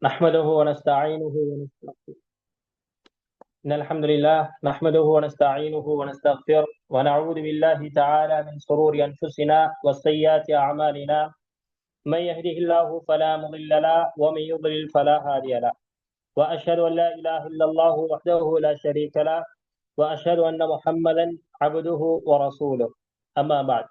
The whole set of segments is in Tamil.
نحمده ونستعينه ونستغفره إن الحمد لله نحمده ونستعينه ونستغفره ونعوذ بالله تعالى من شرور أنفسنا وسيئات أعمالنا من يهده الله فلا مضل له ومن يضلل فلا هادي له وأشهد أن لا إله إلا الله وحده لا شريك له وأشهد أن محمدا عبده ورسوله أما بعد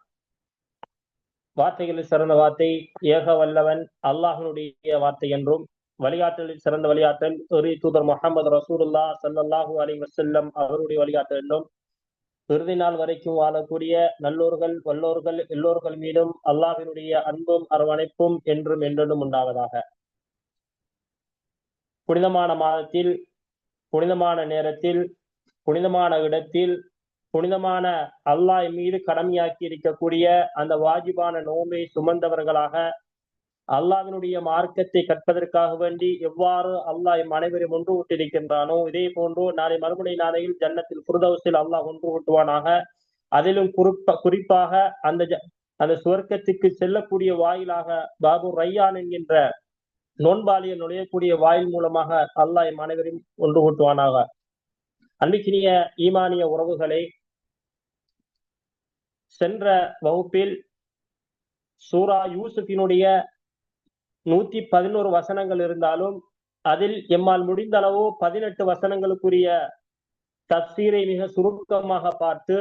வார்த்தைகளில் சிறந்த வார்த்தை ஏக வல்லவன் அல்லாஹ்வுடைய வார்த்தை என்றும் வழிகாட்டலில் சிறந்த வழிகாட்டல் தூதர் முஹம்மது ரசூலுல்லாஹ் ஸல்லல்லாஹு அலைஹி வஸல்லம் அவருடைய வழிகாட்டல் என்றும் இறுதி நாள் வரைக்கும் வாழக்கூடிய நல்லோர்கள் வல்லோர்கள் எல்லோர்கள் மீதும் அல்லாஹ்வினுடைய அன்பும் அரவணைப்பும் என்றும் என்றென்றும் உண்டாவதாக. புனிதமான மாதத்தில், புனிதமான நேரத்தில், புனிதமான இடத்தில், புனிதமான அல்லாஹ் மீது கடமையாக்கி இருக்கக்கூடிய அந்த வாஜிபான நோன்பை சுமந்தவர்களாக அல்லாஹ்வினுடைய மார்க்கத்தை கற்பதற்காக வேண்டி எவ்வாறு அல்லாஹ் அனைவரும் ஒன்று விட்டிருக்கின்றானோ இதே போன்று நாளை மறுமுனை நாளையில் ஜன்னத்தில் ஃபிர்தௌஸில் அல்லாஹ் ஒன்று விட்டுவானாக. அதிலும் குறிப்பாக அந்த சுவர்க்கத்துக்கு செல்லக்கூடிய வாயிலாக பாபு ரையான் என்கின்ற நோன்பாளியை நுழையக்கூடிய வாயில் மூலமாக அல்லாஹ் அனைவரும் ஒன்று கூட்டுவானாக. அன்பிக்கினிய ஈமானிய உறவுகளை, சென்ற வகுப்பில் சூரா யூசுஃபினுடைய 111 வசனங்கள் இருந்தாலும் அதில் எம்மால் முடிந்த அளவு 18 வசனங்களுக்குரிய தப்சீரை மிக சுருக்கமாக பார்த்து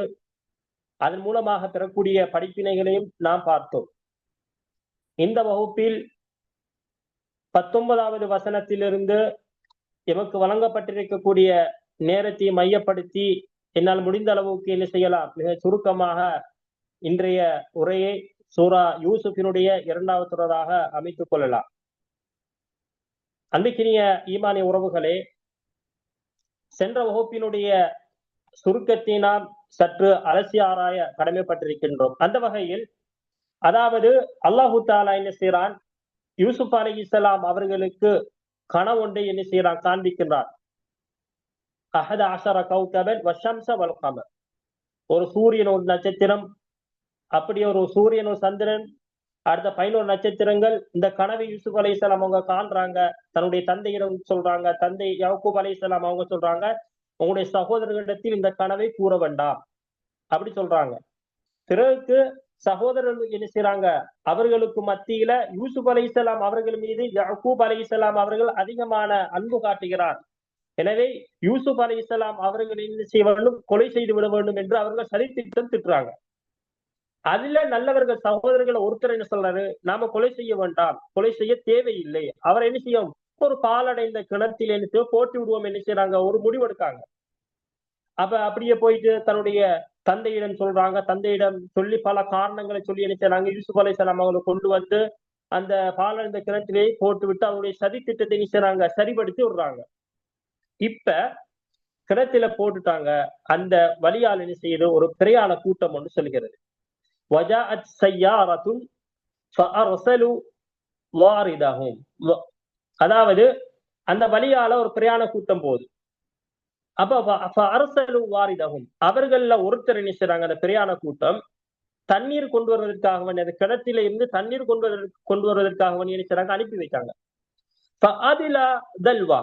அதன் மூலமாக பெறக்கூடிய படிப்பினைகளையும் நாம் பார்த்தோம். இந்த வகுப்பில் 19வது வசனத்திலிருந்து எமக்கு வழங்கப்பட்டிருக்கக்கூடிய நேரத்தை மையப்படுத்தி என்னால் முடிந்த அளவுக்கு என்ன செய்யலாம், மிக சுருக்கமாக இன்றைய உரையை சூரா யூசுஃபினுடைய 2வது தொடராக அமைத்துக் கொள்ளலாம். அன்பிக்கினிய ஈமானிய உறவுகளே, சென்ற வகுப்பினுடைய சுருக்கத்தை நாம் சற்று அலசி ஆராய கடமைப்பட்டிருக்கின்றோம். அந்த வகையில் அதாவது அல்லாஹு தாலா என்ன செய்யறான், யூசுப் அலைஹிஸ்ஸலாம் அவர்களுக்கு கனவு ஒன்றை என்ன செய்யறான், காண்பிக்கின்றான். அஹத அஷர கௌகபன் வஷம்ஸ வல் கமர், ஒரு சூரியன், ஒரு நட்சத்திரம், அப்படி ஒரு சூரியன், ஒரு சந்திரன், அடுத்த 11 நட்சத்திரங்கள். இந்த கனவை யூசுப் அலைஹிஸ்ஸலாம் அவங்க காண்றாங்க. தன்னுடைய தந்தையிடம் சொல்றாங்க. தந்தை யாக்கூப் அலைஹிஸ்ஸலாம் அவங்க சொல்றாங்க, உங்களுடைய சகோதரர்களிடத்தில் இந்த கனவை கூற வேண்டாம் அப்படி சொல்றாங்க. பிறகு சகோதரர்கள் என்ன செய்யறாங்க, அவர்களுக்கு மத்தியில யூசுப் அலைஹிஸ்ஸலாம் அவர்கள் மீது யாக்கூப் அலைஹிஸ்ஸலாம் அவர்கள் அதிகமான அன்பு காட்டுகிறார். எனவே யூசுப் அலைஹிஸ்ஸலாம் அவர்கள் என்ன செய்ய வேண்டும், கொலை செய்து விட வேண்டும் என்று அவர்கள் சதித்திட்டம் திட்டுறாங்க. அதுல நல்லவர்கள் சகோதரர்கள் ஒருத்தர் என்ன சொல்றாரு, நாம கொலை செய்ய வேண்டாம், கொலை செய்ய தேவையில்லை, அவர் என்ன செய்யும், ஒரு பாலடைந்த கிணத்தில் என்ன போட்டு விடுவோம் என்ன செய்யறாங்க, ஒரு முடிவெடுக்காங்க. அப்ப அப்படியே போயிட்டு தன்னுடைய தந்தையிடம் சொல்றாங்க. தந்தையிடம் சொல்லி பல காரணங்களை சொல்லி என்ன செய்யறாங்க, யூசுப் அலைஹிஸ்ஸலாம் அவங்களை கொண்டு வந்து அந்த பாலடைந்த கிணத்திலே போட்டு விட்டு அவருடைய சதி திட்டத்தை என்ன செய்யறாங்க, சரிபடுத்தி விடுறாங்க. இப்ப கிணத்துல போட்டுட்டாங்க. அந்த வழியால் என்ன செய்யுது, ஒரு பிரயாண கூட்டம் ஒன்று சொல்கிறது. வஜாஅத் ஸய்யாரத்துன் ஃபஅர்ஸலு வாரிதஹும், அதாவது அந்த வழியால ஒரு பிரயாண கூட்டம் போகுது. அப்ப ஃபஅர்ஸலு வாரிதஹும், அவர்கள்ல ஒருத்தர் என்ன செய்றாங்க, அந்த பிரயாண கூட்டம் தண்ணீர் கொண்டு வருவதற்காக வேண்டிய அந்த கிணத்தில இருந்து தண்ணீர் கொண்டு வருவதற்காக வேண்டிய என்ன செய்றாங்க, அனுப்பி வைத்தாங்க. ஃபஅதிலா தல்வா,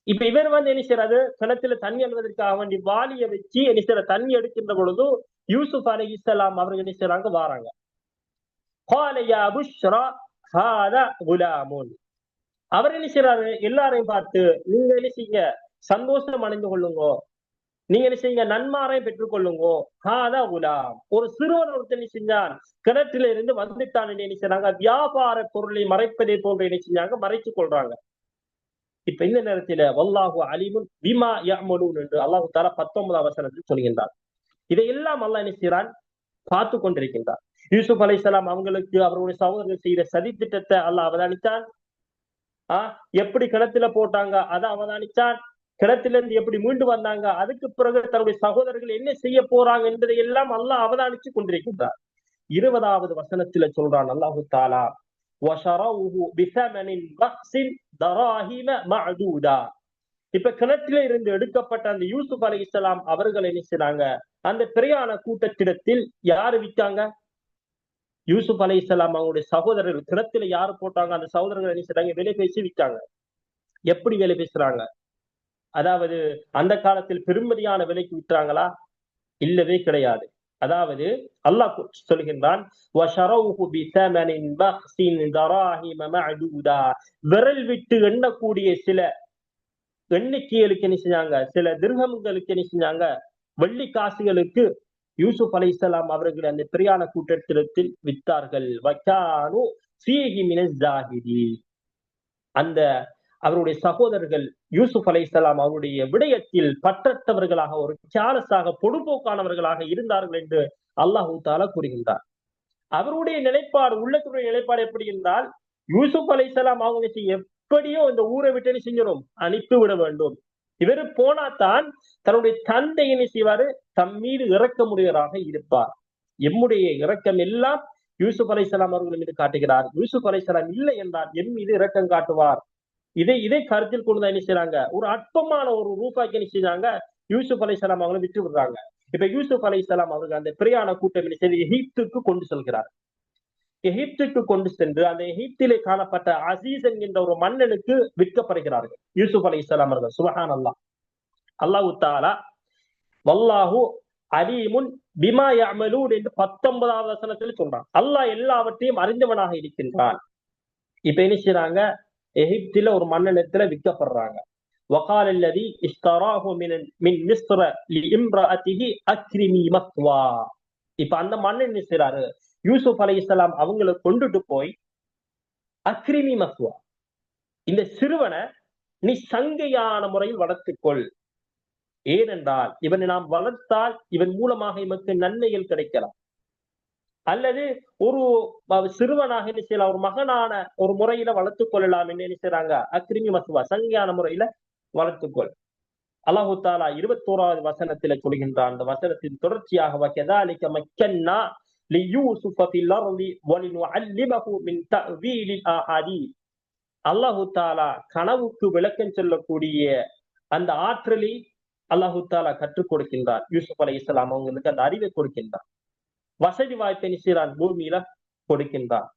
இப்ப இவர் வந்து என்ன செய்யறாரு, கிணத்துல தண்ணி அழுவதற்காக வேண்டி வாளிய வச்சு என்ன செய்யற, தண்ணி எடுக்கின்ற பொழுது யூசுப் அலைஹிஸ்ஸலாம் அவர்கள் என்ன செய்யறாங்க, வாராங்க. قال يا بشرى هذا غلام, அவர் என்ன செய்யறாரு, எல்லாரையும் பார்த்து நீங்க என்ன செய்யுங்க, சந்தோஷம் அடைந்து கொள்ளுங்க, நீங்க என்ன செய்யுங்க, நன்மாரை பெற்றுக் கொள்ளுங்க. ஹாதா குலாம், ஒரு சிறுவன் ஒருத்தர் செஞ்சான், கிணற்றில இருந்து வந்துட்டான் என்ன செய்யறாங்க, வியாபார பொருளை மறைப்பதை போன்று என்ன செஞ்சாங்க, மறைச்சு கொள்றாங்க. இப்ப இந்த நேரத்துல வல்லாஹு அலீமுன் பிமா யஅமலூன் என்று அல்லாஹ் தஆலா 19வது வசனத்தில் சொல்கின்றார். இதையெல்லாம் அல்லாஹ் என்ன செய்றான், பார்த்து கொண்டிருக்கின்றார். யூசுப் அலைஹிஸ்ஸலாம் அவங்களுக்கு அவருடைய சகோதரர்கள் செய்த சதி திட்டத்தை அல்லாஹ் அவதானித்தான். எப்படி கிணத்துல போட்டாங்க அதை அவதானித்தான். கிணத்திலிருந்து எப்படி மீண்டு வந்தாங்க, அதுக்கு பிறகு தன்னுடைய சகோதரர்கள் என்ன செய்ய போறாங்க என்பதை எல்லாம் அல்லாஹ் அவதானிச்சு கொண்டிருக்கின்றார். 20வது வசனத்துல சொல்றான் அல்லாஹு தஆலா, வஷரவுஹு பிஸமனின் பக்ஸின் தராஹிம மஅதூதா, இப்ப கிணற்றில இருந்து எடுக்கப்பட்ட அந்த யூசுப் அலைஹிஸ்ஸலாம் அவர்கள் என்ன செய்றாங்க, அந்த பிரயாண கூட்டத்திடத்தில் யாரு விற்காங்க, யூசுப் அலைஹிஸ்ஸலாம் அவங்களுடைய சகோதரர்கள் கிணத்துல யாரு போட்டாங்க, அந்த சகோதரர்கள் என்ன செய்றாங்க, விலை பேசி விற்காங்க. எப்படி வேலை பேசுறாங்க? அதாவது அந்த காலத்தில் பெருமதியான விலைக்கு விற்றாங்களா? இல்லவே கிடையாது. அதாவது அல்லாஹ் சொல்கின்றான், விரல் விட்டு எண்ணக்கூடிய சில எண்ணிக்கைகளுக்கு என்ன செஞ்சாங்க, சில திர்ஹம்களுக்கு என்ன செஞ்சாங்க, வெள்ளி காசுகளுக்கு யூசுப் அலைஹிஸ்ஸலாம் அவர்கள் அந்த பிரயாண கூட்டத்தில் வித்தார்கள். வக்கானு ஃபீஹி மினஸ் ஜாஹிதீன். அந்த அவருடைய சகோதரர்கள் யூசுப் அலைஹிஸ்ஸலாம் அவருடைய விடயத்தில் பற்றற்றவர்களாக, ஒரு கேர்லஸாக, பொடுபோக்கானவர்களாக இருந்தார்கள் என்று அல்லாஹு தஆலா கூறுகின்றார். அவருடைய நிலைப்பாடு, உள்ளத்துடைய நிலைப்பாடு எப்படி என்றால், யூசுப் அலைஹிஸ்ஸலாம் அவங்க எப்படியோ இந்த ஊரை விட்டு என்ன செஞ்சிடும், அனுப்பிவிட வேண்டும். இவர் போனாதான் தன்னுடைய தந்தை என்ன செய்வாரு, தம் மீது இரக்கமுடையவராக இருப்பார். எம்முடைய இரக்கம் எல்லாம் யூசுப் அலைஹிஸ்ஸலாம் அவர்கள் மீது காட்டுகிறார். யூசுப் அலைஹிஸ்ஸலாம் இல்லை என்றால் என் மீது இரக்கம் காட்டுவார். இதை கருத்தில் கொண்டுதான் என்ன செய்றாங்க, ஒரு அற்பமான ஒரு ரூபாய்க்கு என்ன செஞ்சாங்க, யூசுப் அலைஹிஸ்ஸலாம் அவங்களை விட்டு விடுறாங்க. இப்ப யூசுப் அலைஹிஸ்ஸலாம் அவர்கள் அந்த பிரயாண கூட்டம் என்ன செய்து எகிப்துக்கு கொண்டு செல்கிறார். எகிப்துக்கு கொண்டு சென்று அந்த எகிப்திலே காணப்பட்ட அசீஸ் என்கின்ற ஒரு மன்னனுக்கு விற்கப்படுகிறார்கள் யூசுப் அலைஹிஸ்ஸலாம் அவர்கள். சுப்ஹானல்லாஹ். அல்லாஹ் தஆலா வல்லாஹு அலீமுன் பிமா யஅமலூன் என்று 19வது வசனத்தில் சொல்றான். அல்லாஹ் எல்லாவற்றையும் அறிந்தவனாக இருக்கின்றான். இப்ப என்ன செய்றாங்க, எகிப்தில ஒரு மன்னனிடத்துல விற்கப்படுறாங்க. وقال الذي اشتراه من مصر لامرأته اكرمي مثواه. இப்ப அந்த மன்னன் என்ன செய்றாரு, யூசுப் அலைஹிஸ்ஸலாம் அவங்களை கொண்டுட்டு போய் அக்ரிமி மஸ்வா, இந்த சிறுவனை நீ சங்கையான முறையில் வளர்த்துக்கொள். ஏனென்றால் இவனை நாம் வளர்த்தால் இவன் மூலமாக எமக்கு நன்மைகள் கிடைக்கலாம். அல்லது ஒரு சிறுவனாக என்ன செய்யலாம், ஒரு மகனான ஒரு முறையில வளர்த்துக் கொள்ளலாம் என்று என்ன செய்றாங்க, அக்ரிமி மஸ்வா, சங்கையான முறையில வளர்த்துக்கொள். அல்லாஹு தஆலா 21வது வசனத்தில சொல்கின்றான். அந்த வசனத்தின் தொடர்ச்சியாக வகதாலிக மக்கன்னா லியூசுஃப ஃபில் அர்தி வலினுஅல்லிமஹு மின் தஅவீலில் அஹாதீஸ். அல்லாஹு தஆலா கனவுக்கு விளக்கம் சொல்லக்கூடிய அந்த ஆற்றலை அல்லாஹு தஆலா கற்றுக் கொடுக்கின்றார். யூசுப் அலைஹிஸ்ஸலாம் அவங்களுக்கு அந்த அறிவை கொடுக்கின்றார். வசதி வாய்ப்பை செய்றான், பூமியில கொடுக்கின்றான்.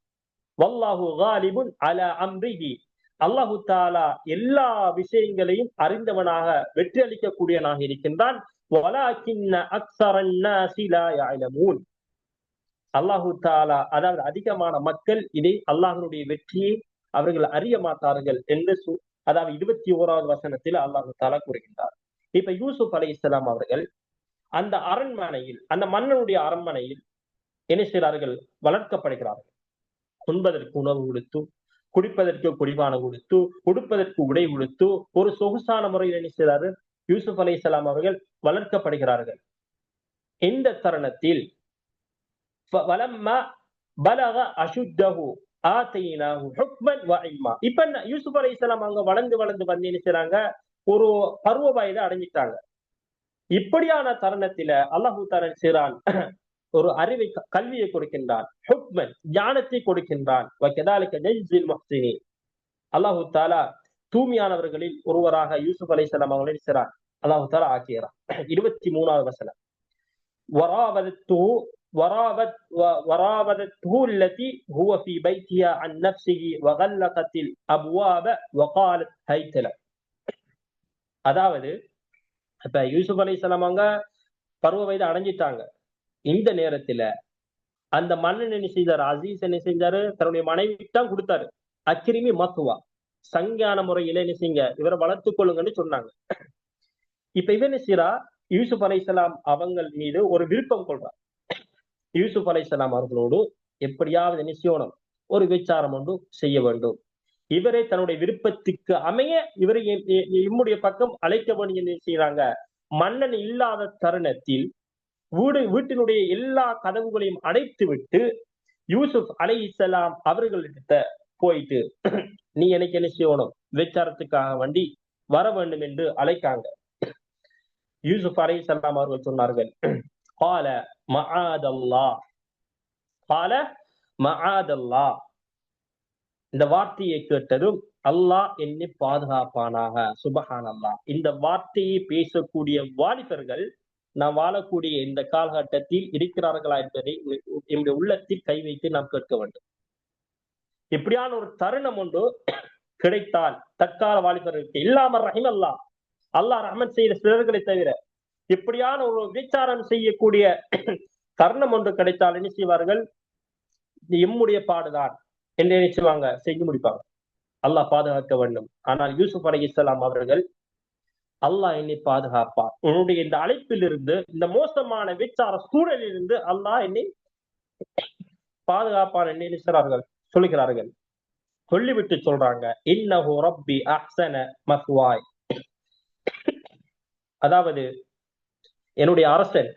வல்லாஹு காலிபுன் அலா அம்ரிஹி. அல்லாஹு தஆலா எல்லா விஷயங்களையும் அறிந்தவனாக, வெற்றி அளிக்கக்கூடியவனாக இருக்கின்றான். வலாக்கின்ன அக்ஸரன் நாஸி லா யஅலமூன். அல்லாஹு தஆலா அதாவது அதிகமான மக்கள் இதை அல்லாஹ்வுடைய வெற்றியை அவர்கள் அறிய மாட்டார்கள் என்று அதாவது 21வது வசனத்தில் அல்லாஹு தஆலா கூறுகின்றார். இப்ப யூசுப் அலைஹிஸ்ஸலாம் அவர்கள் அந்த அரண்மனையில், அந்த மன்னனுடைய அரண்மனையில் என்ன செய்கிறார்கள், வளர்க்கப்படுகிறார்கள். உண்பதற்கு உணவு கொடுத்து, குடிப்பதற்கு குடிபானம் கொடுத்து, உடுப்பதற்கு உடை கொடுத்து, ஒரு சொகுசான முறையில் என்ன செய்கிறாரு, யூசுப் அலைஹிஸ்ஸலாம் அவர்கள் வளர்க்கப்படுகிறார்கள். இந்த தருணத்தில் வலம்மா பலக அஷுத்தஹு ஆதைனாஹு ஹுக்மன் வ இல்மா. இப்ப யூசுப் அலைஹிஸ்ஸலாம் அவங்க வளர்ந்து வளர்ந்து வந்து என்ன செய்றாங்க, ஒரு பருவ வயதை அடைஞ்சிட்டாங்க. இப்படியான தருணத்தில அல்லாஹ் தஆலா செய்றான், ஒரு அறிவை, கல்வியை கொடுக்கின்றான். ஹுக்மன், ஞானத்தை கொடுக்கின்றான். வகதாலிக நஜ்ஸில் முஹ்ஸினீன். அல்லாஹ் தஆலா தூய்மையானவர்களில் ஒருவராக யூசுப் அலைஹிஸ்ஸலாம் அவர்களை செய்றான், அல்லாஹ் தஆலா ஆக்குகிறான். 23வது வசனம். وراودته التي هو في بيتها عن نفسه وغلقت الابواب وقالت هيت لك. அதாவது இப்ப யூசுப் அலைஹிஸ்ஸலாம் அவங்க பருவ வயது அடைஞ்சிட்டாங்க. இந்த நேரத்துல அந்த மன்னன் என்ன செய்தாரு, அசீஸ் என்ன செஞ்சாரு, தன்னுடைய மனைவி தான் கொடுத்தாரு. அக்ரிமி மத்வா, சங்கையான முறையில என்ன செய்யுங்க, இவரை வளர்த்துக் கொள்ளுங்கன்னு சொன்னாங்க. இப்ப இவன் என்ன செய்யறா, யூசுப் அலைஹிஸ்ஸலாம் அவங்கள் மீது ஒரு விருப்பம் கொள்றார். யூசுப் அலைஹிஸ்ஸலாம் அவர்களோடு எப்படியாவது என்ன செய்யணும், ஒரு விசாரம் ஒன்று செய்ய வேண்டும். இவரை தன்னுடைய விருப்பத்துக்கு அமைய இவரை இம்முடைய பக்கம் அழைக்க வேண்டும் என்று செய்யறாங்க. மன்னன் இல்லாத தருணத்தில் வீட்டினுடைய எல்லா கதவுகளையும் அடைத்து விட்டு யூசுப் அலைஹிஸ்ஸலாம் அவர்களிட்ட போயிட்டு, நீ எனக்கு என்ன செய்யணும், விசாரத்துக்காக வேண்டி வர வேண்டும் என்று அழைக்காங்க. யூசுப் அலைஹிஸ்ஸலாம் அவர்கள் சொன்னார்கள், قال معاذ الله قال معاذ الله. இந்த வார்த்தையை கேட்டதும் அல்லாஹ் என்னை பாதுகாப்பானாக. சுப்ஹானல்லாஹ். இந்த வார்த்தையை பேசக்கூடிய வாலிபர்கள் நாம் வாழக்கூடிய இந்த காலகட்டத்தில் இருக்கிறார்களா என்பதை நம்முடைய உள்ளத்தில் கை வைத்து நாம் கேட்க வேண்டும். இப்படியான ஒரு தருணம் ஒன்று கிடைத்தால் தற்கால வாலிபர்களுக்கு இல்லாமல் ரஹிம் அல்லாஹ் ரஹ்மத் செய்த சிலர்களை தவிர இப்படியான ஒரு விசாரம் செய்யக்கூடிய தருணம் ஒன்று கிடைத்தால் என்ன செய்வார்கள்? எம்முடைய பாடுதான் என்று நினைச்சுவாங்க, செஞ்சு முடிப்பாங்க. அல்லாஹ் பாதுகாக்க வேண்டும். ஆனால் யூசுப் அலைஹிஸ்ஸலாம் அவர்கள், அல்லாஹ் என்னை பாதுகாப்பார், உன்னுடைய இந்த அழைப்பில் இருந்து, இந்த மோசமான விசார சூழலில் இருந்து அல்லாஹ் என்னை பாதுகாப்பான் என்று நினைக்கிறார்கள், சொல்லுகிறார்கள். சொல்லிவிட்டு சொல்றாங்க, இன்னஹு ரப்பி அஹ்ஸன மஸ்வாய், அதாவது என்னுடைய அரசன்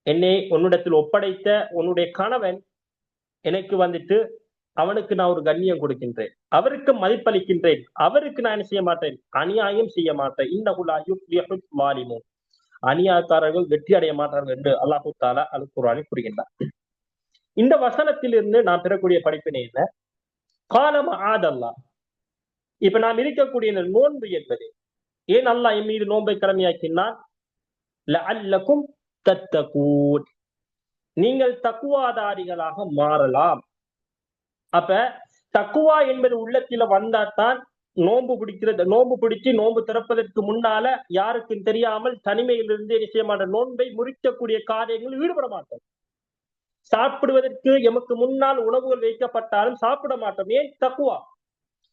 என்னை உன்னிடத்தில் ஒப்படைத்த உன்னுடைய கணவன் எனக்கு வந்துட்டு அவனுக்கு நான் ஒரு கண்ணியம் கொடுக்கின்றேன், அவருக்கு மதிப்பளிக்கின்றேன், அவருக்கு நான் என்ன செய்ய மாட்டேன்? அநியாயம் செய்ய மாட்டேன். இன்னஹு லா யுஃப்லிஹுல் ஸாலிமூன், அநியாயக்காரர்கள் வெற்றி அடைய மாட்டார்கள் என்று அல்லாஹு தஆலா அல் குர்ஆனில் கூறுகின்றார். இந்த வசனத்திலிருந்து நாம் பெறக்கூடிய படிப்பினை என்ன? கால மஆதல்லாஹ். இப்ப நாம் இருக்கக்கூடிய இந்த நோன்பு என்பது ஏன் அல்லாஹ் என் மீது நோன்பை கடமையாக்கினான்? லஅல்லகும் தத்தகூன், நீங்கள் தக்குவாதாரிகளாக மாறலாம். அப்ப தக்குவா என்பது உள்ளத்தில வந்தாதான் நோன்பு பிடிக்கிறது. நோன்பு பிடிச்சு நோன்பு திறப்பதற்கு முன்னால யாருக்கும் தெரியாமல் தனிமையிலிருந்து நிச்சயமான நோன்பை முறிக்கக்கூடிய காரியங்களில் ஈடுபட மாட்டோம். சாப்பிடுவதற்கு எமக்கு முன்னால் உணவுகள் வைக்கப்பட்டாலும் சாப்பிட மாட்டோம். ஏன்? தக்குவா.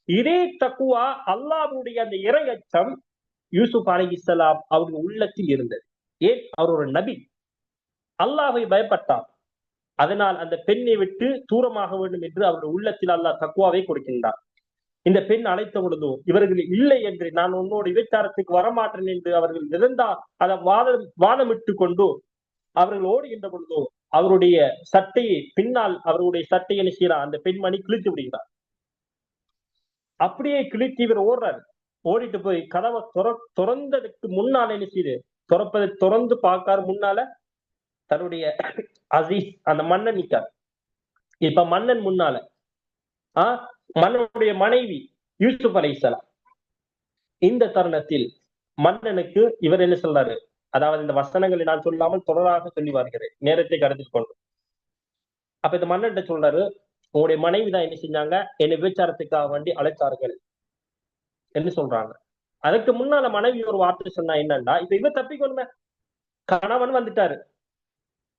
இதே தக்குவா அல்லாஹ்வுடைய அந்த இறையச்சம் யூசுப் அலைஹிஸ்ஸலாம் அவருடைய உள்ளத்தில் இருந்தது. ஏன்? அவர் ஒரு நபி, அல்லாஹ்வை பயப்பட்டார். அதனால் அந்த பெண்ணை விட்டு தூரமாக வேண்டும் என்று அவருடைய உள்ளத்தில் அல்லாஹ் தக்குவாவை கொடுக்கின்றார். இந்த பெண் அழைத்த பொழுதோ இவர்கள் இல்லை என்று, நான் உன்னோட விபச்சாரத்துக்கு வரமாட்டேன் என்று அவர்கள் இருந்தால் அதை வாதமிட்டு கொண்டு அவர்கள் ஓடுகின்ற பொழுதோ அவருடைய சட்டையை பின்னால் அவருடைய சட்டையை என்ன செய்யறார்? அந்த பெண்மணி கிழித்து விடுகிறார். அப்படியே கிழித்து இவர் ஓடுறாரு. ஓடிட்டு போய் கதவை திறந்ததுக்கு முன்னால என்ன செய்யுது? திறப்பதை திறந்து பார்க்காரு. முன்னால தன்னுடைய அசீஸ் அந்த மன்னன் நிற்கார். இப்ப மன்னன் முன்னால மன்னனுடைய மனைவி யூசுப் அலைஹிஸ்ஸலாம். இந்த தருணத்தில் மன்னனுக்கு இவர் என்ன சொல்றாரு? அதாவது இந்த வசனங்களை நான் சொல்லாமல் தொடராக சொல்லி வருகிறேன், நேரத்தை கருத்தில் கொண்டு. அப்ப இந்த மன்னன் சொல்றாரு, உங்களுடைய மனைவி தான் என்ன செஞ்சாங்க? என்னை விபச்சாரத்துக்காக வேண்டி அழைத்தார்கள் என்று சொல்றாங்க. அதுக்கு முன்னால மனைவி ஒரு வார்த்தை சொன்னா என்னன்னா, இப்ப இவ தப்பிக்கணுமே, கணவன் வந்துட்டாரு,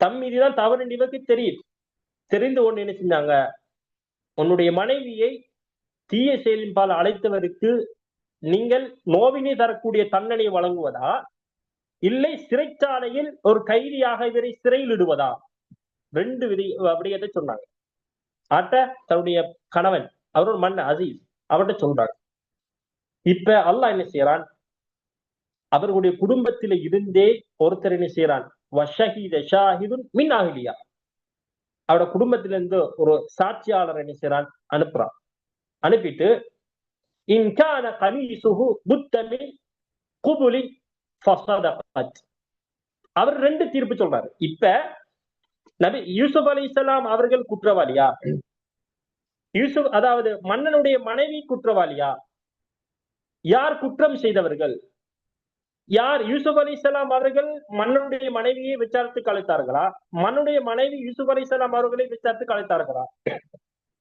தம்மீதிதான் தவறு இவருக்கு தெரியும். தெரிந்து கொண்டு என்ன செஞ்சாங்க? உன்னுடைய மனைவியை தீய செயலின் பால் அழைத்தவருக்கு நீங்கள் நோவினை தரக்கூடிய தண்டனையை வழங்குவதா, இல்லை சிறைச்சாலையில் ஒரு கைதியாக இவரை சிறையில் இடுவதா? ரெண்டு விடயத்தை சொன்னாங்க. தன்னுடைய கணவன் அவரோட மன்னன் அசீஸ் அவர்கிட்ட சொல்றாங்க. இப்ப அல்லாஹ் என்ன செய்யறான்? அவர்களுடைய குடும்பத்தில இருந்தே ஒருத்தர் என்ன செய்யறான்? வஷஹீத ஷாஹிதுன் மின் அஹ்லியா, அவரோட குடும்பத்திலிருந்து ஒரு சாட்சியாளர் என்ன செய்யறான்? அனுப்புறான். அனுப்பிட்டு இன் கான கமீசுஹு புத்த மின் குபுலி ஃபஸதகத், அவர் ரெண்டு தீர்ப்பு சொல்றாரு. இப்ப நபி யூசுப் அலைஹிஸ்ஸலாம் அவர்கள் குற்றவாளியா? யூசுப் அதாவது மன்னனுடைய மனைவி குற்றவாளியா? யார் குற்றம் செய்தவர்கள்? யார்? யூசுப் அலைஹிஸ்ஸலாம் அவர்கள் மன்னனுடைய மனைவியை விசாரத்துக்கு அழைத்தார்களா? மன்னனுடைய மனைவி யூசுப் அலைஹிஸ்ஸலாம் அவர்களை விசாரத்துக்கு அழைத்தார்களா?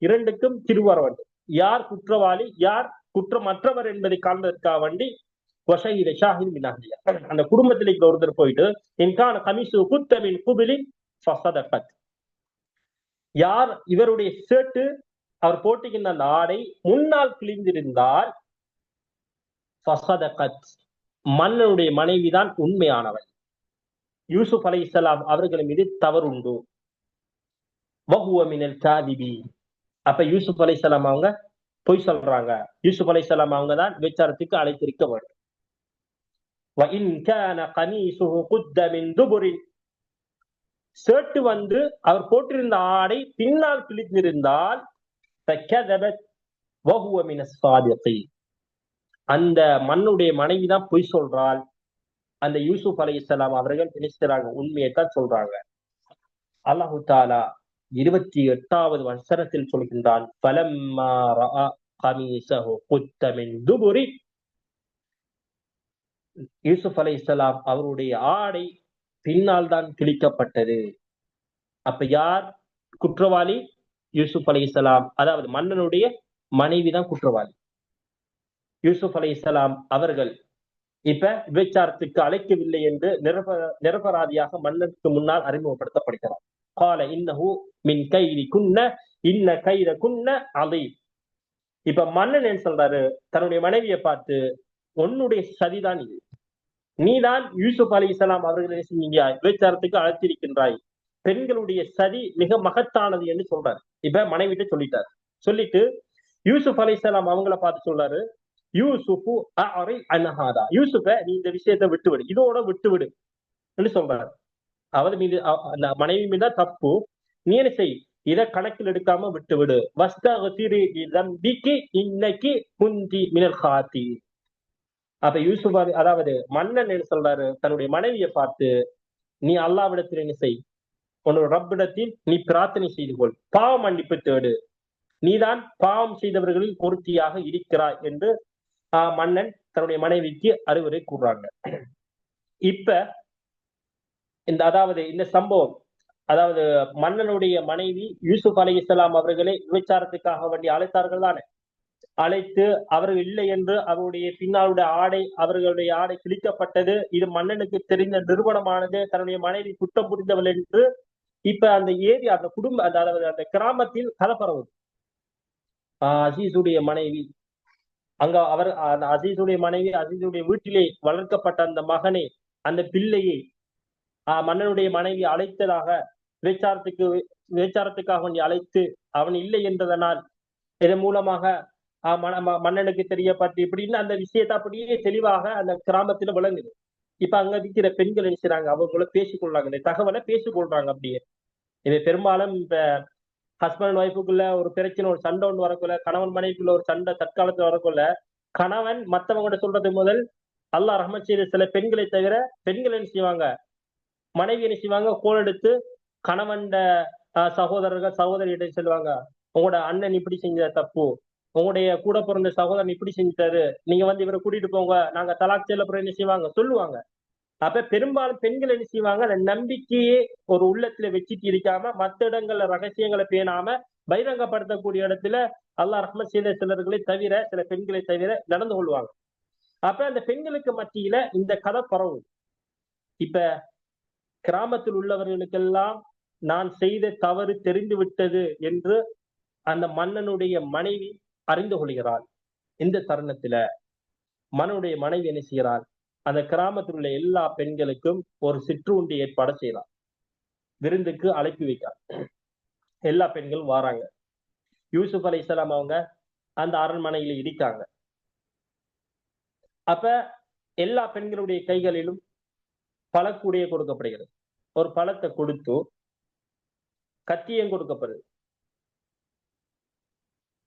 இரண்டுக்கும் திருவார வேண்டும். யார் குற்றவாளி, யார் குற்றமற்றவர் என்பதை காண்பதற்காக வேண்டி அந்த குடும்பத்திലേക്ക് ஒருத்தர் போயிட்டு இன்கான கமிசு குத்தமின் குபிலின் ஃபஸதகத், யார் இவருடைய ஷர்ட் அவர் போட்டுகின்ற அந்த ஆடை முன்னால் கிழிந்திருந்தால் ஃபஸதகத், மன்னனுடைய மனைவிதான் உண்மையானவன், யூசுப் அலைஹிஸ்ஸலாம் அவர்கள் மீது தவறுண்டு. வஹுவ மினல் காதிபீன், அப்ப யூசுப் அலைஹிஸ்ஸலாம் அவங்க பொய் சொல்றாங்க. யூசுப் அலைஹிஸ்ஸலாம் அவங்க தான் விசாரத்துக்கு அழைத்திருக்க வேண்டும். வ இன் கான கமீசுஹு குத்த மின் துபுரின், ஷர்ட் வந்து அவர் போட்டிருந்த ஆடை பின்னால் கிழிந்திருந்தால் ஃபகதபத் வஹுவ மினஸ் ஸாதிகீன், அந்த மன்னுடைய மனைவி தான் பொய் சொல்றாள், அந்த யூசுப் அலைஹிஸ்ஸலாம் அவர்கள் நினைச்சாங்க, உண்மையைத்தான் சொல்றாங்க. அல்லாஹு தஆலா 28வது வசனத்தில் சொல்கின்றான், ஃபலம்மா ரஅ கமீஸஹு குத்த மின் துபுரி, யூசுப் அலைஹிஸ்ஸலாம் அவருடைய ஆடை பின்னால் தான் கிழிக்கப்பட்டது. அப்ப யார் குற்றவாளி? யூசுப் அலைஹிஸ்ஸலாம், அதாவது மன்னனுடைய மனைவி தான் குற்றவாளி. யூசுப் அலைஹிஸ்ஸலாம் அவர்கள் இப்ப விபச்சாரத்துக்கு அழைக்கவில்லை என்று நிரபராதியாக மன்னனுக்கு முன்னால் அறிமுகப்படுத்தப்படுகிறார். கால இன்னஹு மின் கைதி குன்ன இன்ன கைத குன்ன அதீம். இப்ப மன்னன் என்ன சொல்றாரு, தன்னுடைய மனைவியை பார்த்து, உன்னுடைய சதிதான் இது, நீதான் யூசுப் அலைஹிஸ்ஸலாம் அவர்களை நீங்க விபச்சாரத்துக்கு அழைத்திருக்கின்றாய், பெண்களுடைய சதி மிக மகத்தானது என்று சொல்றாரு. இப்ப மனைவிட்ட சொல்லிட்டாரு. சொல்லிட்டு யூசுப் அலைஹிஸ்ஸலாம் அவங்கள பார்த்து சொல்றாரு, யூசுஃபு அஅரி அன்ஹாதா, யூசுஃப நீ இந்த விஷயத்தை விட்டுவிடு, இதோட விட்டுவிடு என்று சொல்றாரு. அவர் மீது அந்த மனைவி மீது தப்பு, நீ என்ன செய், இதை கணக்கில் எடுக்காம விட்டுவிடு. வஸ்தக்ஃபிரி லிதம்பிகி இன்னகி குந்தி மினல் காத்தி. அப்ப யூசுப் அதாவது மன்னன் என்ன சொல்றாரு, தன்னுடைய மனைவியை பார்த்து, நீ அல்லாஹ்விடத்தில் என்ன செய், உன்னோட ரப்பிடத்தில் நீ பிரார்த்தனை செய்து கொள், பாவ மன்னிப்பு தேடு, நீதான் பாவம் செய்தவர்களில் பொருத்தியாக இருக்கிறாய் என்று மன்னன் தன்னுடைய மனைவிக்கு அறிவுரை கூறுறாங்க. இப்ப இந்த சம்பவம், அதாவது மன்னனுடைய மனைவி யூசுப் அலைஹிஸ்ஸலாம் அவர்களை விபச்சாரத்துக்காக வேண்டி அழைத்தார்கள் தானே. அழைத்து அவர்கள் இல்லை என்று அவருடைய பின்னாளுடைய அவர்களுடைய ஆடை கிழிக்கப்பட்டது. இது மன்னனுக்கு தெரிந்த நிறுவனமானது, தன்னுடைய மனைவி குற்றம் புரிந்தவள் என்று இப்ப அந்த ஏரி அந்த குடும்ப அதாவது அந்த கிராமத்தில் கதை பரவுது. அசீசுடைய மனைவி அங்க அந்த அசீசுடைய மனைவி, அசீசுடைய வீட்டிலே வளர்க்கப்பட்ட அந்த மகனை, அந்த பிள்ளையை மன்னனுடைய மனைவி அழைத்ததாக விபச்சாரத்துக்காக வேண்டி அழைத்து அவன் இல்லை என்றதனால் இதன் மூலமாக மன்னனுக்கு தெரியப்பட்டு இப்படின்னு அந்த விஷயத்தை அப்படியே தெளிவாக அந்த கிராமத்துல விளங்குது. இப்ப அங்க இருக்கிற பெண்கள் நினைச்சாங்க, அவங்கள பேசிக்கொள்றாங்க, இந்த தகவலை பேசிக்கொள்றாங்க. அப்படியே இது பெரும்பாலும் இப்ப ஹஸ்பண்ட் ஒய்ஃபுக்குள்ள ஒரு பிரச்சனை, ஒரு சண்டை ஒன்று வரக்குள்ள, கணவன் மனைவிக்குள்ள ஒரு சண்டை தற்காலத்துல வரக்குள்ள, கணவன் மத்தவங்க சொல்றது முதல் அல்லாஹ் ரஹ்மத் செய்த சில பெண்களை தவிர பெண்கள் என்ன செய்வாங்க, மனைவி என்ன செய்வாங்க, கோல் எடுத்து கணவன் சகோதரியிட்ட சொல்லுவாங்க, உங்களோட அண்ணன் இப்படி செஞ்ச தப்பு, உங்களுடைய கூட பிறந்த சகோதரன் இப்படி செஞ்சாரு, நீங்க வந்து இவரை கூட்டிட்டு போங்க, நாங்க தலாக் செல்ல அப்புறம் என்ன செய்வாங்க சொல்லுவாங்க. அப்ப பெரும்பாலும் பெண்கள் என்ன செய்வாங்க, அந்த நம்பிக்கையே ஒரு உள்ளத்துல வச்சுட்டு இருக்காம, மற்ற இடங்கள்ல ரகசியங்களை பேணாம பகிரங்கப்படுத்தக்கூடிய இடத்துல அல்லாஹ் ரஹ்மத் செய்த சிலர்களை தவிர, சில பெண்களை தவிர நடந்து கொள்வாங்க. அப்ப அந்த பெண்களுக்கு மத்தியில இந்த கதை பரவும். இப்ப கிராமத்தில் உள்ளவர்களுக்கெல்லாம் நான் செய்த தவறு தெரிந்து விட்டது என்று அந்த மன்னனுடைய மனைவி அறிந்து கொள்கிறாள். இந்த தருணத்துல மன்னனுடைய மனைவி என்ன செய்கிறாள், அந்த கிராமத்தில் உள்ள எல்லா பெண்களுக்கும் ஒரு சிற்றுண்டி ஏற்பாடு செய்யலாம், விருந்துக்கு அழைப்பு வைக்க எல்லா பெண்களும் வராங்க. யூசுப் அலைஹிஸ்ஸலாம் அவங்க அந்த அரண்மனையில இருக்காங்க. அப்ப எல்லா பெண்களுடைய கைகளிலும் பழக்கூடைய கொடுக்கப்படுகிறது. ஒரு பழத்தை கொடுத்து கத்தியம் கொடுக்கப்படுது.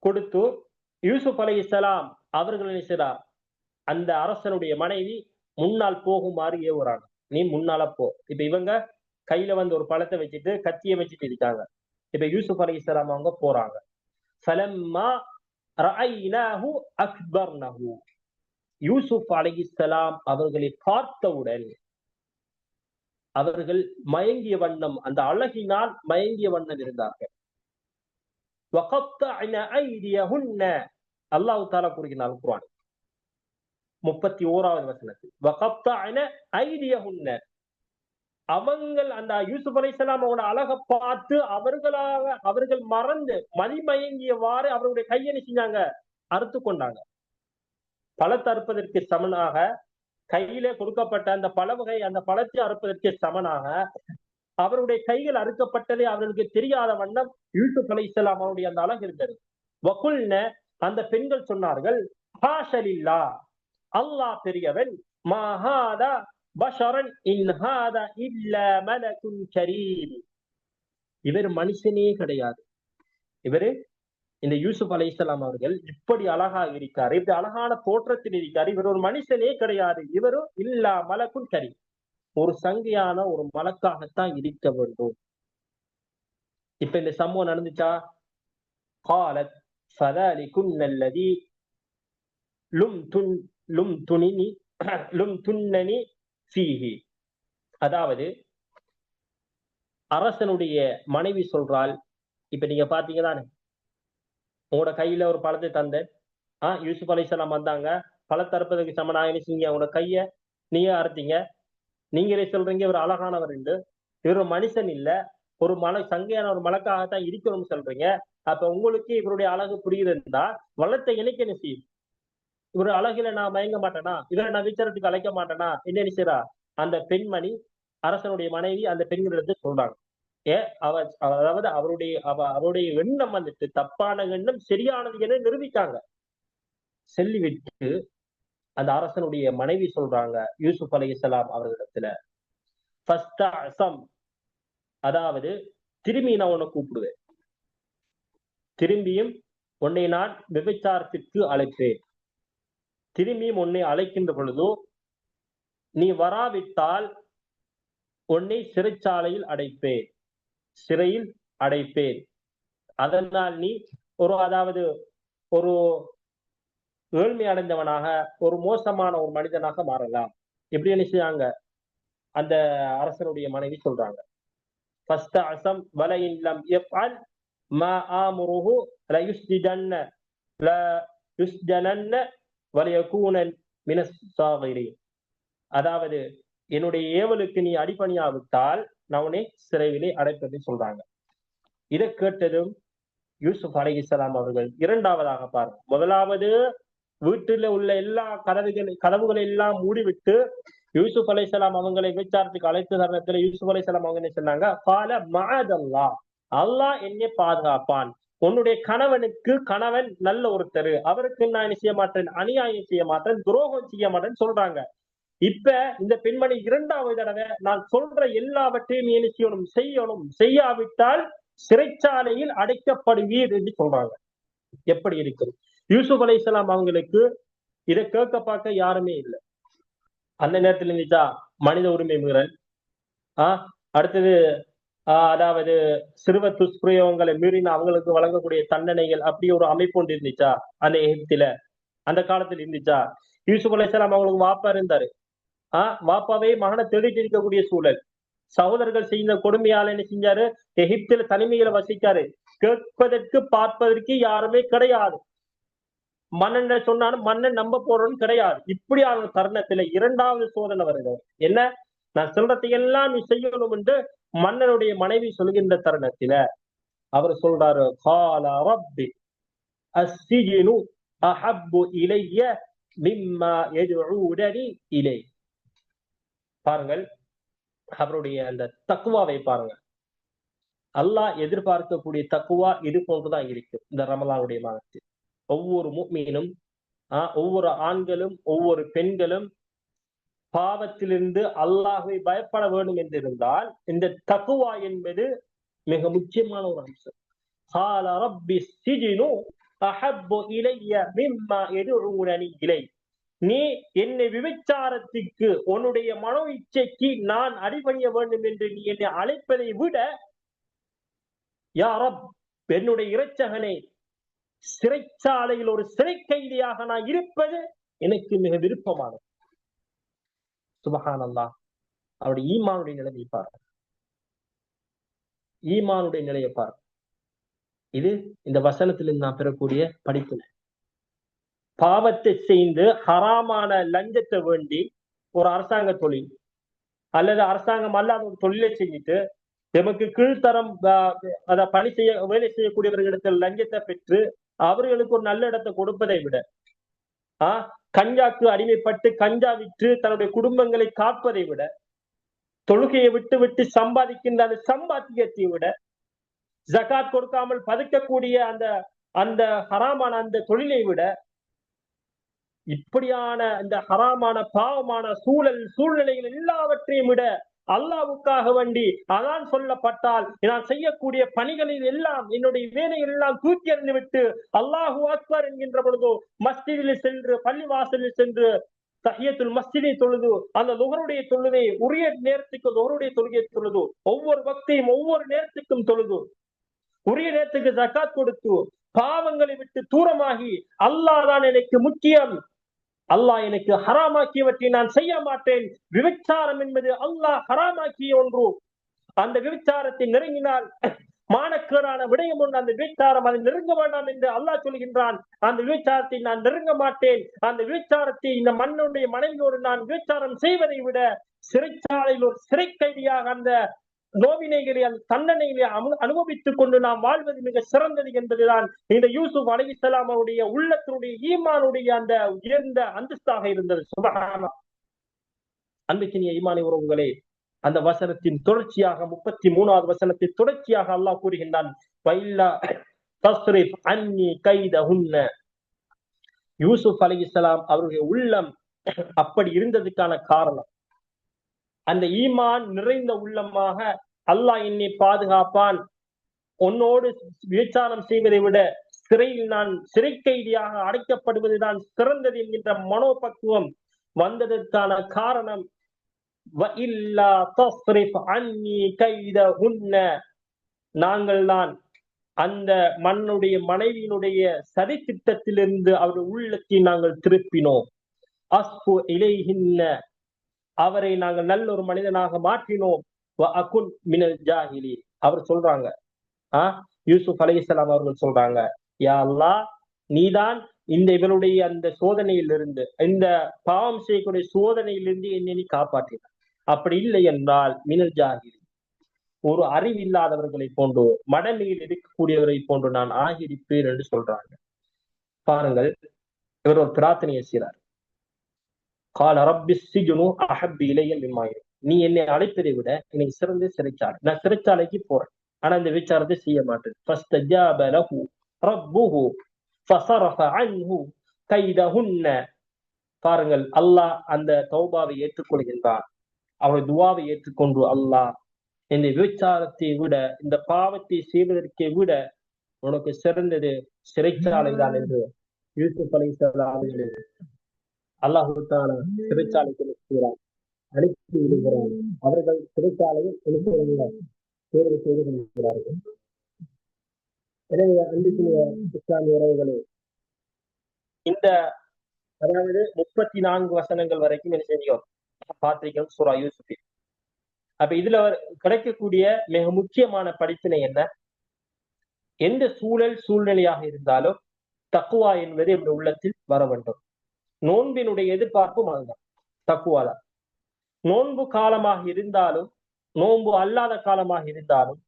கொடுத்து யூசுப் அலைஹிஸ்ஸலாம் அவர்கள் நினைச்சார், அந்த அரசனுடைய மனைவி முன்னால் போகுமாறு ஏவுறாங்க, நீ முன்னால போ. இப்ப இவங்க கையில வந்து ஒரு பழத்தை வச்சுட்டு கத்தியை வச்சுட்டு இருக்காங்க. இப்ப யூசுப் அலைஹிஸ்ஸலாம் அவங்க போறாங்க. ஃபலம்மா ரஅய்னாஹு அக்பர்னஹு, யூசுப் அலைஹிஸ்ஸலாம் அவர்களை பார்த்தவுடன் அவர்கள் மயங்கிய வண்ணம், அந்த அழகினால் மயங்கிய வண்ணம் இருந்தார்கள். வகத்தஅன ஐதியஹுன்ன, அல்லாஹ் தஆலா கூறுகிறார் குர்ஆன் 31வது வசனத்தில், வகத்தஅன ஐதியஹுன்ன, அவங்கள் அந்த யூசுப் அலைஹிஸ்ஸலாம் அவங்களோட அழகை பார்த்து அவர்கள் மறந்து மதிமயங்கியவாறு அவருடைய கையை செஞ்சாங்க, அறுத்து கொண்டாங்க. பழத்தை அறுப்பதற்கு சமனாக கையிலே கொடுக்கப்பட்ட அந்த பழவகை, அந்த பழத்தை அறுப்பதற்கு சமனாக அவருடைய கைகள் அறுக்கப்பட்டதே அவர்களுக்கு தெரியாத வண்ணம் யூசுப் அலைஹிஸ்ஸலாம் அவருடைய அந்த அழகு இருந்தது. வகுல்ன, அந்த பெண்கள் சொன்னார்கள், ஹாஷலில்லா, அல்லாஹ் பெரியவன், மஹாதா பஷரன் இன் ஹாதா இல்லா மலகுன் கரீம், இவர் மனுஷனே கிடையாது, இவரு இந்த யூசுப் அலைஹிஸ்ஸலாம் அவர்கள் இப்படி அழகாக இருக்காரு, இப்படி அழகான தோற்றத்தில் இருக்காரு, இவர் ஒரு மனுஷனே கிடையாது, இவரும் இல்லா மலகுன் கரீம், ஒரு சங்கையான ஒரு மலக்காகத்தான் இருக்க வேண்டும். இப்ப இந்த சம்பவம் நடந்துச்சா? காலத் ஃபதாலிகுன்ன அல்லதி லும்துன்னனி ஃபீஹி, அதாவது அரசனுடைய மனைவி சொல்றாள், இப்ப நீங்க பாத்தீங்க தானே, உங்களோட கையில ஒரு பழத்தை தந்த, யூசுப் அலைஹிஸ்ஸலாம் வந்தாங்க, பல தரப்பதற்கு சமனாக என்ன செஞ்சீங்க, உங்க கைய நீங்க அறுத்தீங்க. நீங்களே சொல்றீங்க இவர் அழகானவர் என்று. இவர் ஒரு மனுஷன் இல்ல, ஒரு சங்கையான ஒரு மலக்காகத்தான் இருக்கணும்னு சொல்றீங்க. அப்ப உங்களுக்கு இவருடைய அழகு புரியுதுன்னா வளத்தை இணைக்க என்ன செய்யும்? இவர் அழகுல நான் மயங்க மாட்டேனா, இவரை நான் விசாரத்துக்கு அழைக்க மாட்டேனா, என்ன செய்றா? அந்த பெண்மணி, அரசனுடைய மனைவி அந்த பெண்களிடத்தை சொல்றாங்க. ஏ அவ அதாவது அவருடைய எண்ணம் வந்துட்டு தப்பான எண்ணம் சரியானது என நிரூபிக்காங்க. சொல்லிவிட்டு அந்த அரசனுடைய மனைவி சொல்றாங்க யூசுப் அலைஹிஸ்ஸலாம் அவர்களிடத்துல, ஃபஸ்தஅஸம், அதாவது திரும்பி நான் உன்னை கூப்பிடுவேன், திரும்பியும் உன்னை நான் விபச்சாரத்திற்கு அழைப்பேன், திரும்பியும் உன்னை அழைக்கின்ற பொழுதோ நீ வராவிட்டால் உன்னை சிறைச்சாலையில் அடைப்பேன், சிறையில் அடைப்பேன். அதனால் நீ அதாவது ஒரு ஏழ்மை அடைந்தவனாக, ஒரு மோசமான ஒரு மனிதனாக மாறலாம். எப்படி என்ன செய்யாங்க அந்த அரசனுடைய மனைவி சொல்றாங்க. ஃபஸ்தஅஸம் வலஇன் லம் யஃஅல் மா ஆமுருஹு லயுஸ்ஜிதன்ன லயுஸ்ஜனன்ன வலயகூன மினஸ் சாகிரீன். அதாவது என்னுடைய ஏவலுக்கு நீ அடிபணியாவிட்டால் நான் உன்னை சிறையிலே அடைப்பதை சொல்றாங்க. இதை கேட்டதும் யூசுப் அலைஹிஸ்ஸலாம் அவர்கள் இரண்டாவதாக பாருங்க, முதலாவது வீட்டில் உள்ள எல்லா கதவுகளை எல்லாம் மூடிவிட்டு யூசுப் அலைஹிஸ்ஸலாம் அவங்களை விசாரத்துக்கு அழைத்த தருணத்துல யூசுப் அலைஹிஸ்ஸலாம் அவங்க என்ன சொன்னாங்க, கால மஅதல்லாஹ், அல்லாஹ் என்னை பாதுகாப்பான், உன்னுடைய கணவனுக்கு கணவன் நல்ல ஒருத்தர், அவருக்கு நான் என்ன செய்ய மாட்டேன், அநியாயம் செய்ய மாட்டேன், துரோகம் செய்ய மாட்டேன்னு சொல்றாங்க. இப்ப இந்த பெண்மணி இரண்டாவது தடவை நான் சொல்ற எல்லாவற்றையும் என்ன செய்யணும், செய்யாவிட்டால் சிறைச்சாலையில் அடைக்கப்படுவீர் என்று சொல்றாங்க. எப்படி இருக்குது? யூசுப் அலைஹிஸ்ஸலாம் அவங்களுக்கு இதை கேட்க பார்க்க யாருமே இல்லை. அந்த நேரத்தில் இருந்துச்சா மனித உரிமை மீறல், அடுத்தது அதாவது சிறுவ துஷ்பிரயோகங்களை மீறின அவங்களுக்கு வழங்கக்கூடிய தண்டனைகள், அப்படி ஒரு அமைப்பு ஒன்று இருந்துச்சா அந்த எகிப்தில அந்த காலத்தில் இருந்துச்சா? யூசுப் அலைஹிஸ்ஸலாம் அவங்களுக்கு வாப்பா இருந்தாரு. வாப்பாவே மகனை தேடிட்டு இருக்கக்கூடிய சூழல். சகோதரர்கள் செய்த கொடுமையால என்ன செஞ்சாரு, எகிப்தில தனிமையில வசிக்காரு. கேட்பதற்கு பார்ப்பதற்கு யாருமே கிடையாது. மன்னன் சொன்னாலும் மன்னன் நம்ப போறோம்னு கிடையாது. இப்படியான தருணத்துல இரண்டாவது சோதனை வருது. என்ன, நான் சொல்றதையெல்லாம் நீ செய்யணும் என்று மன்னனுடைய மனைவி சொல்கின்ற தருணத்தில அவர் சொல்றாரு, கால ரப்பி அஸ்ஸிஜ்னு அஹப்பு இலைய மிம்மா யதுஊனனி இலை. பாருங்கள் அவருடைய அந்த தக்குவாவை பாருங்க. அல்லாஹ் எதிர்பார்க்கக்கூடிய தக்குவா இது போன்றுதான் இருக்கு. இந்த ரமலானுடைய மாதத்தில் ஒவ்வொரு முஃமினும், ஒவ்வொரு ஆண்களும் ஒவ்வொரு பெண்களும் பாவத்திலிருந்து அல்லாஹ்வை பயப்பட வேண்டும் என்று இருந்தால் இந்த தக்குவா என்பது மிக முக்கியமான ஒரு அம்சம். கால ரப்பி ஸிஜ்னு அஹப்பு இலைய மிம்மா யதுஊனனி இலை. நீ என்னை விபச்சாரத்திற்கு, உன்னுடைய மனோ இச்சைக்கு நான் அடிபணிய வேண்டும் என்று நீ என்னை அழைப்பதை விட, யா ரப், என்னுடைய இரட்சகனே, சிறைச்சாலையில் ஒரு சிறை கைதியாக நான் இருப்பது எனக்கு மிக விருப்பமானது. சுப்ஹானல்லாஹ். அவருடைய ஈமானுடைய நிலையை பாரு, ஈமானுடைய நிலையை பாரு. இது இந்த வசனத்திலிருந்து நான் பெறக்கூடிய படிப்பினை. பாவத்தை செய்து ஹராமான லஞ்சத்தை வேண்டி ஒரு அரசாங்க தொழில் அல்லது அரசாங்கம் அல்லாத ஒரு தொழிலை செஞ்சுட்டு நமக்கு கீழ்த்தரம் வேலை செய்யக்கூடியவர்களிடத்தில் லஞ்சத்தை பெற்று அவர்களுக்கு ஒரு நல்ல இடத்தை கொடுப்பதை விட, கஞ்சாக்கு அடிமைப்பட்டு கஞ்சா விற்று தன்னுடைய குடும்பங்களை காப்பதை விட, தொழுகையை விட்டு விட்டு சம்பாதிக்கின்ற அந்த சம்பாத்தியத்தை விட, ஜகாத் கொடுக்காமல் பதுக்கக்கூடிய அந்த ஹராமான அந்த தொழிலை விட, இப்படியான இந்த ஹராமான பாவமான சூழ்நிலைகள் எல்லாவற்றையும் விட அல்லாஹ்வுக்காக வேண்டி அதான் சொல்லப்பட்டால் நான் செய்யக்கூடிய பணிகளில் எல்லாம், என்னுடைய வேலைகள் எல்லாம் தூக்கி எறிந்து விட்டு அல்லாஹு அக்பர் என்கின்ற பொழுது மஸ்ஜிதில் சென்று, பள்ளிவாசலில் சென்று தஹியத்துல் மஸ்ஜிதை தொழுது, அந்த லுஹருடைய தொழுதை உரிய நேரத்துக்கு லுஹருடைய தொழுகையை தொழுது, ஒவ்வொரு வக்தையும் ஒவ்வொரு நேரத்துக்கும் தொழுது, உரிய நேரத்துக்கு ஜகாத் கொடுத்து, பாவங்களை விட்டு தூரமாகி அல்லாஹ் தான் எனக்கு முக்கியம், அல்லாஹ் எனக்கு ஹராமாக்கியவற்றை நான் செய்ய மாட்டேன், விபச்சாரம் என்பது அல்லாஹ் ஹராமாக்கிய ஒன்று, அந்த விபச்சாரத்தை நெருங்கினால் மானக்கேடான விடயம் ஒன்று அந்த விபச்சாரம், அதை நெருங்க வேண்டாம் என்று அல்லாஹ் சொல்கின்றான். அந்த விபச்சாரத்தை நான் நெருங்க மாட்டேன். அந்த விபச்சாரத்தை இந்த மண்ணுடைய மனைவியோடு நான் விபச்சாரம் செய்வதை விட சிறைச்சாலையில் ஒரு சிறை கைதியாக அந்த நோவினைகளை அந்த தண்டனைகளை அனுபவித்துக் கொண்டு நாம் வாழ்வது மிக சிறந்தது என்பதுதான் இந்த யூசுப் அலைஹிஸ்ஸலாம் அவருடைய உள்ளத்தினுடைய ஈமானுடைய அந்த உயர்ந்த அந்தஸ்தாக இருந்தது. சுப்ஹானல்லாஹ். அன்பிற்கினிய ஈமானிய உறவுகளே, அந்த வசனத்தின் தொடர்ச்சியாக 33வது வசனத்தின் தொடர்ச்சியாக அல்லாஹ் கூறுகின்றான், வைல்லா தஸ்ரிஃப் அன்னி கைதஹுன்ன. யூசுப் அலைஹிஸ்ஸலாம் அவருடைய உள்ளம் அப்படி இருந்ததுக்கான காரணம், அந்த ஈமான் நிறைந்த உள்ளமாக அல்லாஹ் என்னை பாதுகாப்பான், உன்னோடு விபச்சாரம் செய்வதை விட சிறையில் நான் சிறை கைதியாக அடைக்கப்படுவதுதான் சிறந்தது என்கின்ற மனோபக்குவம் வந்ததற்கான காரணம், நாங்கள் தான் அந்த மண்ணுடைய மனைவியினுடைய சதி திட்டத்திலிருந்து அவருடைய உள்ளத்தை நாங்கள் திருப்பினோம். அஸ்பு இலைஹின்ன, அவரை நாங்கள் நல்ல ஒரு மனிதனாக மாற்றினோம். அகுன் மினல் ஜாஹிலி, அவர் சொல்றாங்க, யூசுப் அலைஹிஸ்ஸலாம் அவர்கள் சொல்றாங்க, யா அல்லாஹ் நீதான் இந்த இவருடைய அந்த சோதனையிலிருந்து, இந்த பாவம் செய்யக்கூடிய சோதனையிலிருந்து என்னை நீ காப்பாற்றினார். அப்படி இல்லை என்றால் மினல் ஜாஹிலி, ஒரு அறிவில்லாதவர்களை போன்று மடமையில் இருக்கக்கூடியவரை போன்று நான் ஆகியிருப்பேன் என்று சொல்றாங்க. பாருங்கள், இவர் ஒரு பிரார்த்தனையை செய்கிறார். கால ரப்பி ஸிஜ்னு அஹப்பு இலைய மிம்மா யதுஊன். நீ என்னை அழைப்பதை விட எனக்கு சிறந்த சிறைச்சாலை, நான் சிறைச்சாலைக்கு போறேன், ஆனா இந்த விசாரத்தை செய்ய மாட்டேன். ஃபஸ்தஜாப லஹு ரப்புஹு ஃபஸரஃப அன்ஹு கைதஹுன்ன. பாருங்கள், அல்லாஹ் அந்த தௌபாவை ஏற்றுக்கொள்கின்றான். அவருடைய துவாவை ஏற்றுக்கொண்டு அல்லாஹ் இந்த விபச்சாரத்தை விட, இந்த பாவத்தை செய்வதற்கே விட உனக்கு சிறந்தது சிறைச்சாலை தான் என்று யூசுப் அலைஹிஸ்ஸலாம் அல்லாஹ் சிறைச்சாலைக்கு அனுப்பி விடுகிறார். அவர்கள் சிறைச்சாலையில் தேர்வு செய்து கொண்டிருக்கிறார்கள். எனவே அன்பிற்குரிய இஸ்லாமிய உறவுகளே, இந்த அதாவது 34 வசனங்கள் வரைக்கும் என்ன செய்யும் பார்த்திருக்கோம் சூரா யூசுஃபில். அப்ப இதுல கிடைக்கக்கூடிய மிக முக்கியமான படிப்பினை என்ன? எந்த சூழ்நிலையாக இருந்தாலும் தக்குவா என்பது என்னுடைய உள்ளத்தில் வர வேண்டும். நோன்பினுடைய எதிர்பார்ப்பும் அதுதான், தக்குவாதான். நோன்பு காலமாக இருந்தாலும், நோன்பு அல்லாத காலமாக இருந்தாலும்,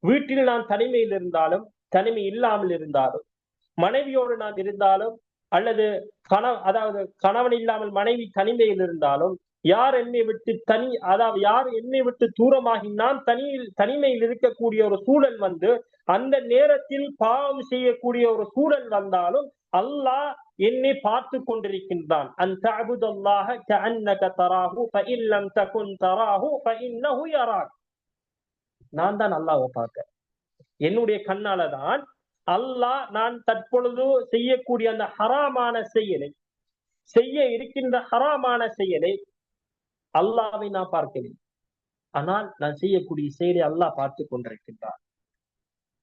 வீட்டில் நான் தனிமையில் இருந்தாலும், தனிமை இல்லாமல் இருந்தாலும், மனைவியோடு நான் இருந்தாலும், அல்லது கணவன் இல்லாமல் மனைவி தனிமையில் இருந்தாலும், யார் என்னை விட்டு யார் என்னை விட்டு தூரமாகி நான் தனிமையில் இருக்கக்கூடிய ஒரு சூழல் வந்து, அந்த நேரத்தில் பாவம் செய்யக்கூடிய ஒரு சூழல் வந்தாலும் அல்லாஹ் என்னை பார்த்து கொண்டிருக்கின்றான். அந்த அபுதல்லாஹ கஅன்னக தராஹு ஃபஇன் லம் தகுன் தராஹு ஃபஇன்னஹு யராக். நான் தான் அல்லாஹ்வை பார்க்க, என்னுடைய கண்ணால தான் அல்லாஹ் நான் தற்பொழுது செய்யக்கூடிய அந்த ஹராமான செயலை, செய்ய இருக்கின்ற ஹராமான செயலை அல்லாஹ்வை நான் பார்க்கவில்லை, ஆனால் நான் செய்யக்கூடிய செயலை அல்லாஹ் பார்த்து கொண்டிருக்கின்றான்.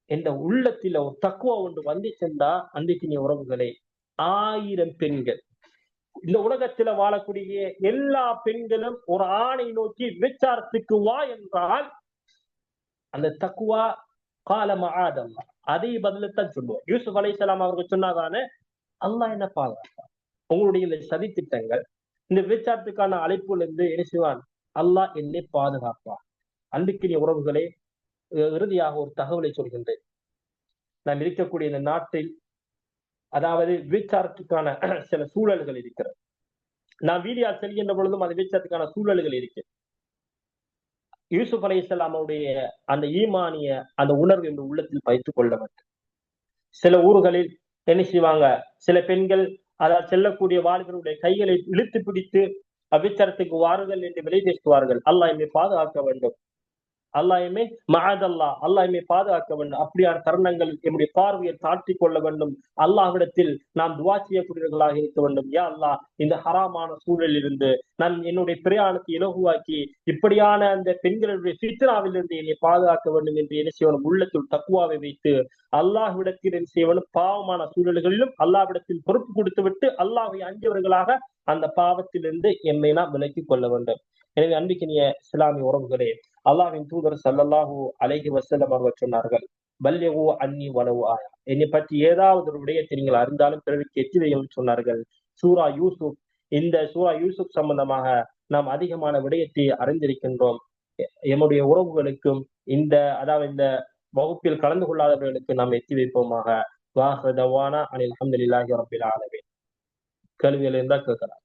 என்ற உள்ளத்தில் ஒரு தக்குவா ஒன்று வந்து சென்றா, அன்பிற்கினிய உறவுகளே, 1000 பெண்கள், இந்த உலகத்துல வாழக்கூடிய எல்லா பெண்களும் ஒரு ஆணை நோக்கி விபச்சாரத்துக்கு வா என்றால் அந்த தக்குவா கால மஆதல்லாஹ், அதே பதிலத்தான் சொல்லுவோம். யூசுப் அலைஹிஸ்ஸலாம் அவர்கள் சொன்னாதானே, அல்லாஹ் என்ன பாதுகாப்பான், உங்களுடைய இந்த சதி திட்டங்கள், இந்த விபச்சாரத்துக்கான அழைப்புல இருந்து என்ன செய்வான், அல்லாஹ் என்னை பாதுகாப்பான். அன்பிற்கினிய உறவுகளே, இறுதியாக ஒரு தகவலை சொல்கின்றேன். நாம் இருக்கக்கூடிய இந்த நாட்டில் அதாவது விபச்சாரத்துக்கான சில சூழல்கள் இருக்கிறது. நான் வீடியோ செல்கின்ற பொழுதும் அந்த விபச்சாரத்துக்கான சூழல்கள் இருக்கு. யூசுப் அலைஹிஸ்ஸலாம் அவருடைய அந்த ஈமானிய அந்த உணர்வு என்று உள்ளத்தில் வைத்துக் கொள்ள வேண்டும். சில ஊர்களில் என்ன செய்வாங்க, சில பெண்கள் அதாவது செல்லக்கூடிய வாலிபருடைய கைகளை இழுத்து பிடித்து அபிச்சாரத்துக்கு வாருங்கள் என்று விலை பேசுவார்கள். அல்லாஹ் என்னை பாதுகாக்க வேண்டும், அல்லாஹ்மே மஅதல்லாஹ், அல்லாஹ் என்னை பாதுகாக்க வேண்டும். அப்படியான தருணங்கள் நம்முடைய பார்வையை தாழ்த்தி கொள்ள வேண்டும். அல்லாஹ்விடத்தில் நாம் துஆ செய்யக்கூடியவர்களாக இருக்க வேண்டும். யா அல்லாஹ், இந்த ஹராமான சூழலில் இருந்து நான் என்னுடைய பிரயாணத்தை இலகுவாக்கி இப்படியான அந்த பெண்களுடைய ஃபித்னாவில் இருந்து என்னை பாதுகாக்க வேண்டும் என்று என்ன செய்யணும், உள்ளத்தில் தக்வாவை வைத்து அல்லாஹ்விடத்தில் என்ன செய்யணும், பாவமான சூழல்களிலும் அல்லாஹ்விடத்தில் பொறுப்பு கொடுத்து விட்டு அல்லாஹ்வை அஞ்சியவர்களாக அந்த பாவத்திலிருந்து எம்மை நாம் விலக்கிக் கொள்ள வேண்டும். எனவே அன்பிற்கினிய இஸ்லாமிய உறவுகளே, அல்லாஹ்வின் தூதர் ஸல்லல்லாஹு அலைஹி வஸல்லம் அவர்கள் சொன்னார்கள், பல்லிகு அன்னி வலவு ஆயா, என்னை பற்றி ஏதாவது ஒரு விடயத்தை நீங்கள் அறிந்தாலும் பிறருக்கு எத்தி வையுங்கள் சொன்னார்கள். சூரா யூசுப், இந்த சூரா யூசுப் சம்பந்தமாக நாம் அதிகமான விடயத்தை அறிந்திருக்கின்றோம். எம்முடைய உறவுகளுக்கும் அதாவது இந்த வகுப்பில் கலந்து கொள்ளாதவர்களுக்கு நாம் எத்தி வைப்போமாக. வாஹ் தவானா அனில் அல்ஹம்துலில்லாஹி ரப்பில் ஆலமீன். கேள்விகள் இருந்தால் கேட்கலாம்.